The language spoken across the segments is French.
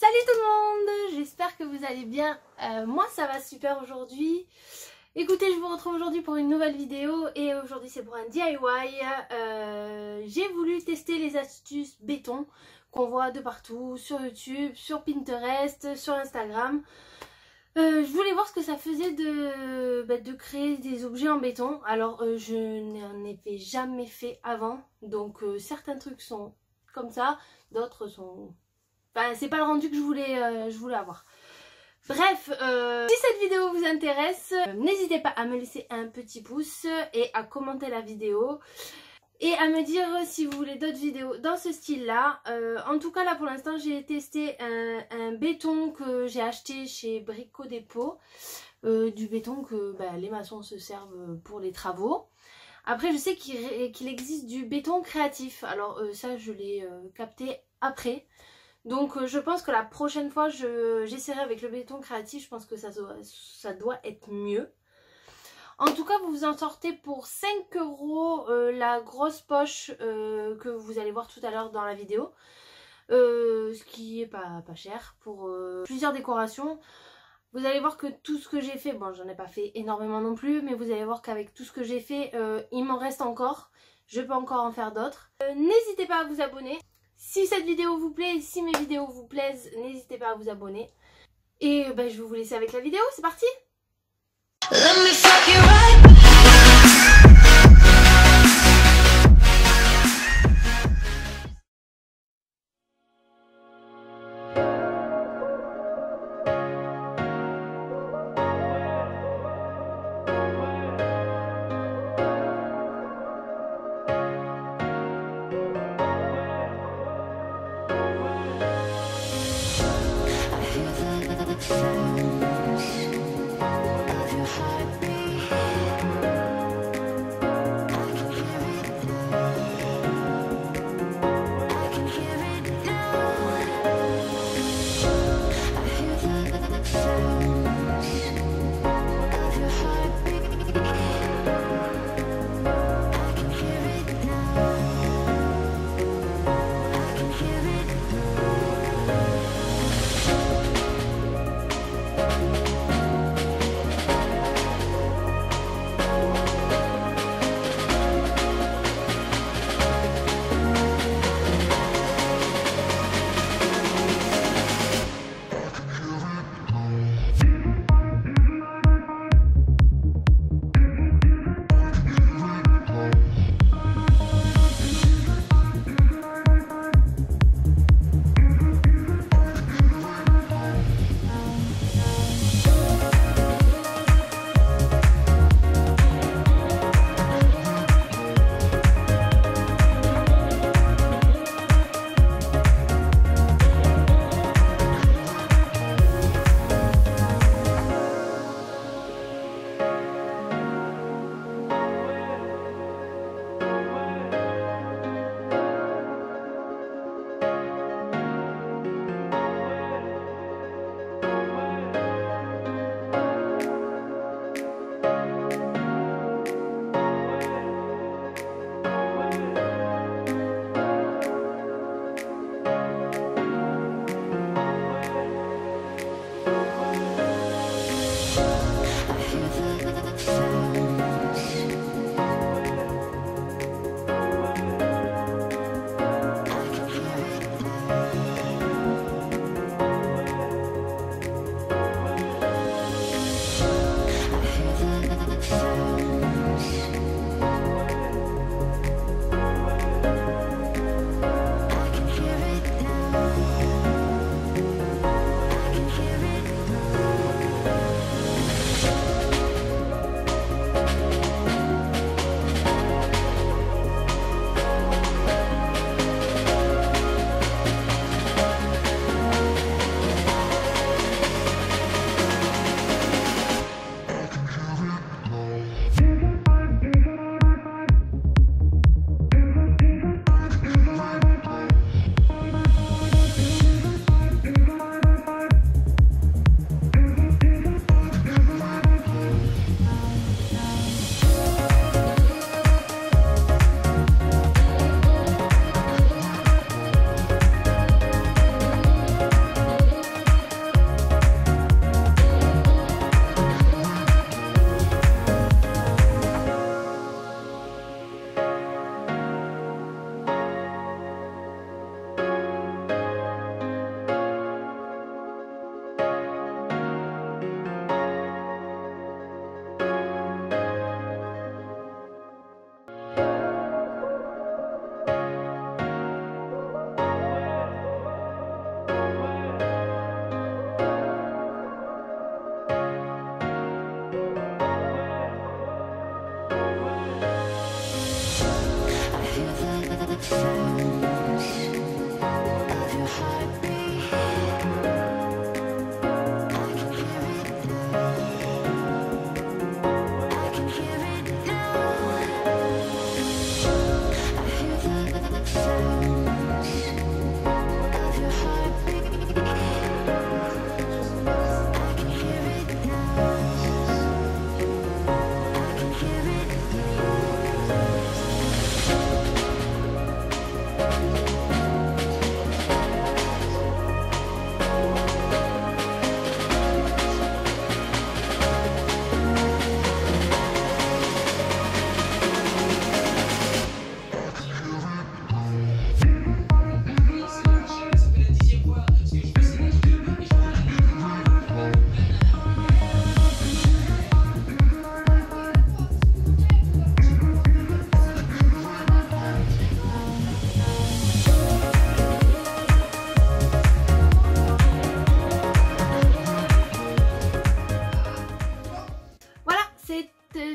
Salut tout le monde, j'espère que vous allez bien. Moi ça va super aujourd'hui. Écoutez, je vous retrouve aujourd'hui pour une nouvelle vidéo et aujourd'hui c'est pour un DIY. J'ai voulu tester les astuces béton qu'on voit de partout, sur YouTube, sur Pinterest, sur Instagram. Je voulais voir ce que ça faisait de créer des objets en béton. Alors je n'en ai jamais fait avant, donc certains trucs sont comme ça, d'autres sont... Enfin, c'est pas le rendu que je voulais avoir. Bref, si cette vidéo vous intéresse, n'hésitez pas à me laisser un petit pouce et à commenter la vidéo. Et à me dire si vous voulez d'autres vidéos dans ce style-là. En tout cas, là pour l'instant, j'ai testé un béton que j'ai acheté chez Brico Dépôt. Du béton que les maçons se servent pour les travaux. Après, je sais qu'il existe du béton créatif. Alors ça, je l'ai capté après. Donc je pense que la prochaine fois j'essaierai avec le béton créatif, je pense que ça doit être mieux. En tout cas vous vous en sortez pour 5 € la grosse poche que vous allez voir tout à l'heure dans la vidéo. Ce qui est pas cher pour plusieurs décorations. Vous allez voir que tout ce que j'ai fait, bon j'en ai pas fait énormément non plus, mais vous allez voir qu'avec tout ce que j'ai fait, il m'en reste encore. Je peux encore en faire d'autres. N'hésitez pas à vous abonner. Si cette vidéo vous plaît, si mes vidéos vous plaisent, n'hésitez pas à vous abonner. Et je vais vous laisser avec la vidéo, c'est parti!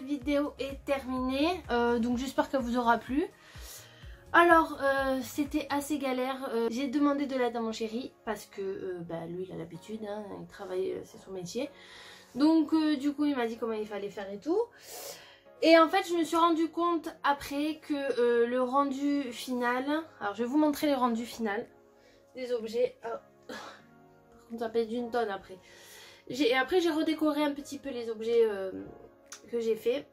Vidéo est terminée, donc j'espère qu'elle vous aura plu. Alors c'était assez galère, j'ai demandé de l'aide à mon chéri parce que lui il a l'habitude, hein, il travaille, c'est son métier, donc du coup il m'a dit comment il fallait faire et tout. Et en fait je me suis rendu compte après que le rendu final, alors je vais vous montrer les rendus finaux des objets. Par contre ça pèse d'une tonne après. Après j'ai redécoré un petit peu les objets que j'ai fait.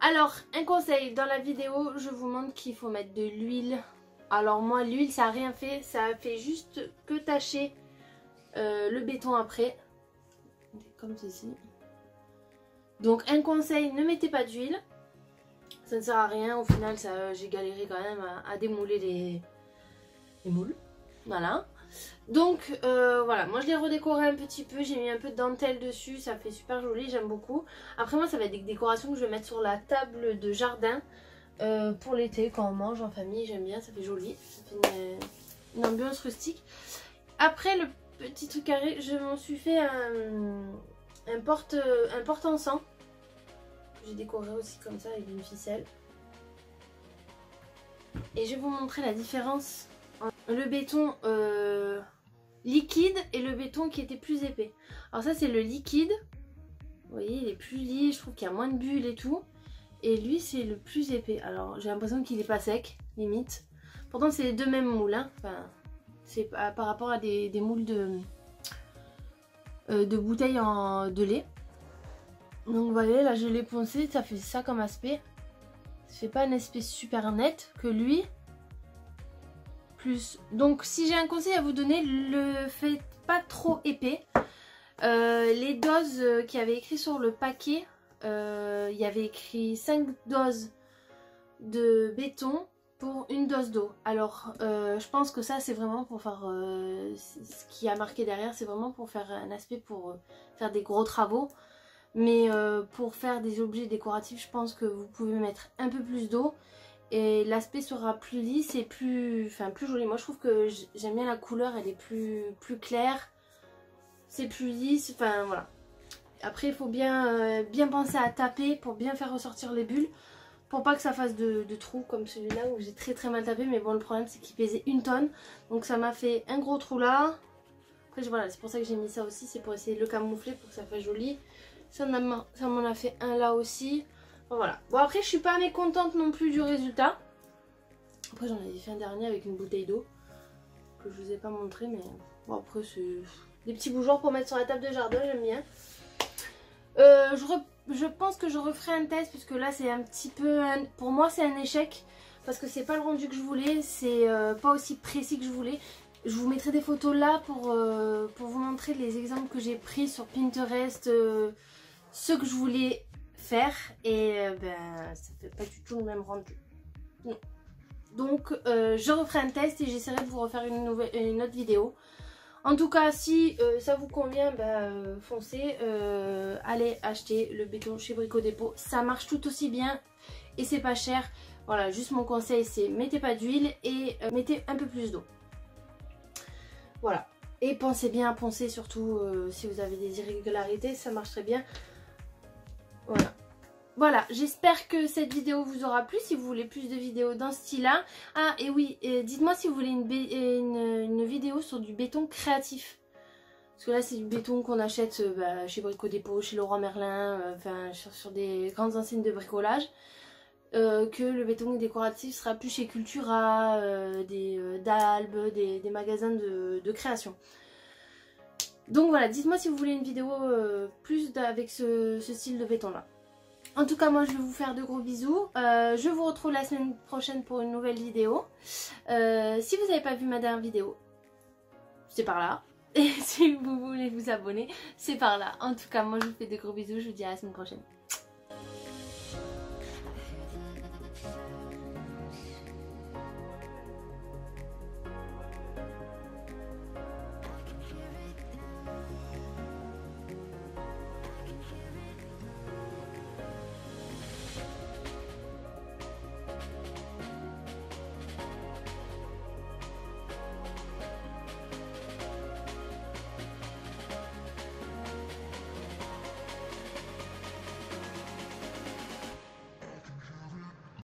Alors un conseil, dans la vidéo je vous montre qu'il faut mettre de l'huile. Alors moi l'huile ça a rien fait, ça a fait juste que tacher le béton après, comme ceci. Donc un conseil, ne mettez pas d'huile, ça ne sert à rien. Au final j'ai galéré quand même à démouler les moules, voilà. Donc voilà, moi je l'ai redécoré un petit peu, j'ai mis un peu de dentelle dessus, ça fait super joli, j'aime beaucoup. Après moi ça va être des décorations que je vais mettre sur la table de jardin pour l'été quand on mange en famille, j'aime bien, ça fait joli, ça fait une ambiance rustique. Après le petit truc carré, je m'en suis fait un porte-encens. J'ai décoré aussi comme ça avec une ficelle. Et je vais vous montrer la différence entre le béton liquide et le béton qui était plus épais. Alors ça c'est le liquide, vous voyez il est plus lisse, je trouve qu'il y a moins de bulles et tout. Et lui c'est le plus épais, alors j'ai l'impression qu'il est pas sec, limite. Pourtant c'est les deux mêmes moules, hein. Enfin, c'est par rapport à des moules de bouteilles de lait. Donc vous voyez là je l'ai poncé, ça fait ça comme aspect. Ça fait pas un aspect super net que lui. Plus. Donc si j'ai un conseil à vous donner, le faites pas trop épais. Les doses qu'il y avait écrit sur le paquet, il y avait écrit 5 doses de béton pour une dose d'eau. Alors je pense que ça c'est vraiment pour faire ce qui a marqué derrière, c'est vraiment pour faire un aspect pour faire des gros travaux. Mais pour faire des objets décoratifs, je pense que vous pouvez mettre un peu plus d'eau. Et l'aspect sera plus lisse et plus joli. Moi je trouve que j'aime bien la couleur, elle est plus claire. C'est plus lisse, enfin voilà. Après il faut bien penser à taper pour bien faire ressortir les bulles. Pour pas que ça fasse de trous comme celui-là où j'ai très mal tapé. Mais bon le problème c'est qu'il pesait 1 tonne. Donc ça m'a fait un gros trou là. Après voilà, c'est pour ça que j'ai mis ça aussi. C'est pour essayer de le camoufler pour que ça fasse joli. Ça m'en a fait un là aussi. Voilà. Bon après je suis pas mécontente non plus du résultat. Après j'en avais fait un dernier avec une bouteille d'eau que je vous ai pas montré, mais bon après c'est des petits bougeoirs pour mettre sur la table de jardin, j'aime bien. Je pense que je referai un test parce que là c'est un petit peu pour moi c'est un échec parce que c'est pas le rendu que je voulais, c'est pas aussi précis que je voulais. Je vous mettrai des photos là pour vous montrer les exemples que j'ai pris sur Pinterest, ce que je voulais faire et ça fait pas du tout le même rendu. Non. Donc je referai un test et j'essaierai de vous refaire une autre vidéo. En tout cas si ça vous convient, foncez, allez acheter le béton chez Brico Dépôt, ça marche tout aussi bien et c'est pas cher. Voilà, juste mon conseil c'est mettez pas d'huile et mettez un peu plus d'eau. Voilà, et pensez bien à poncer surtout si vous avez des irrégularités, ça marche très bien. Voilà. voilà, j'espère que cette vidéo vous aura plu. Si vous voulez plus de vidéos dans ce style-là. Ah, et oui, dites-moi si vous voulez une vidéo sur du béton créatif. Parce que là, c'est du béton qu'on achète chez Brico Dépôt, chez Leroy Merlin, enfin sur des grandes enseignes de bricolage. Que le béton décoratif sera plus chez Cultura, d'Albe, des magasins de création. Donc voilà, dites-moi si vous voulez une vidéo plus avec ce style de béton là. En tout cas, moi je vais vous faire de gros bisous. Je vous retrouve la semaine prochaine pour une nouvelle vidéo. Si vous n'avez pas vu ma dernière vidéo, c'est par là. Et si vous voulez vous abonner, c'est par là. En tout cas, moi je vous fais de gros bisous. Je vous dis à la semaine prochaine.